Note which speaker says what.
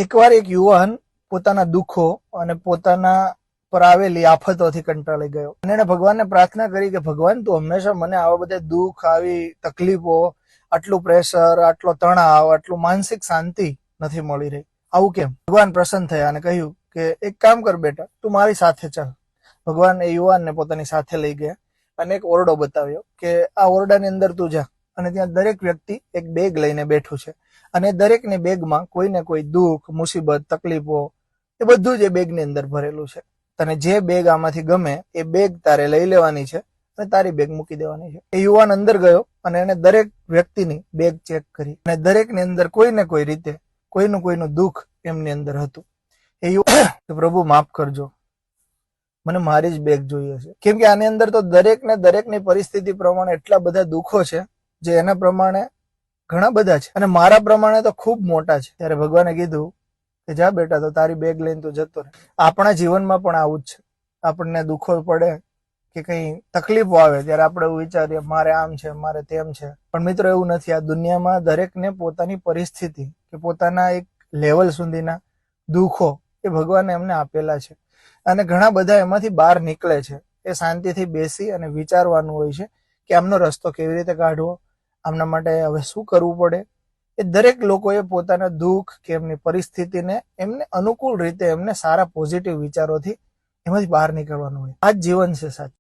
Speaker 1: એકવાર એક યુવાન પોતાના દુઃખો અને પોતાના પર આવેલી આફતોથી કંટાળી ગયો અને એણે ભગવાનને પ્રાર્થના કરી કે ભગવાન તું હંમેશા મને આવા બધા દુઃખ, આવી તકલીફો, આટલું પ્રેશર, આટલો તણાવ, આટલું માનસિક શાંતિ નથી મળી રહી, આવું કેમ? ભગવાન પ્રસન્ન થયા અને કહ્યું કે એક કામ કર બેટા, તું મારી સાથે ચાલ. ભગવાન એ યુવાનને પોતાની સાથે લઈ ગયા અને એક ઓરડો બતાવ્યો કે આ ઓરડાની અંદર તું જા અને ત્યાં દરેક વ્યક્તિ એક બેગ લઈને બેઠું છે અને દરેકની બેગમાં કોઈ ને કોઈ દુઃખ, મુસીબત, તકલીફો એ બધું જ એ બેગની અંદર ભરેલું છે. તને જે બેગ આમાંથી ગમે એ બેગ તારે લઈ લેવાની છે અને તારી બેગ મૂકી દેવાની છે. એ યુવાન અંદર ગયો અને એને દરેક વ્યક્તિની બેગ ચેક કરી અને દરેકની અંદર કોઈ ને કોઈ રીતે કોઈનું દુઃખ એમની અંદર હતું. એ યુવાન પ્રભુ માફ કરજો, મને મારી જ બેગ જોઈએ છે. કેમ કે આની અંદર તો દરેકની પરિસ્થિતિ પ્રમાણે એટલા બધા દુઃખો છે જે એના પ્રમાણે ઘણા બધા છે અને મારા પ્રમાણે તો ખૂબ મોટા છે. ત્યારે ભગવાને કીધું કે જા બેટા, તો તારી બેગ લઈને તું જતો રહે. આપણા જીવનમાં પણ આવું જ છે. આપણને દુઃખો પડે કે કઈ તકલીફો આવે ત્યારે આપણે એવું વિચારીએ મારે આમ છે, મારે તેમ છે. પણ મિત્રો એવું નથી. આ દુનિયામાં દરેકને પોતાની પરિસ્થિતિ કે પોતાના એક લેવલ સુધીના દુઃખો એ ભગવાને એમને આપેલા છે અને ઘણા બધા એમાંથી બહાર નીકળે છે. એ શાંતિથી બેસી અને વિચારવાનું હોય છે કે આમનો રસ્તો કેવી રીતે કાઢવો, આમના માટે હવે શું કરવું પડે. એ દરેક લોકોએ પોતાના દુઃખ કે એમની પરિસ્થિતિને એમને અનુકૂળ રીતે એમને સારા પોઝિટિવ વિચારોથી એમાંથી બહાર નીકળવાનું હોય. આ જ જીવન છે સાચું.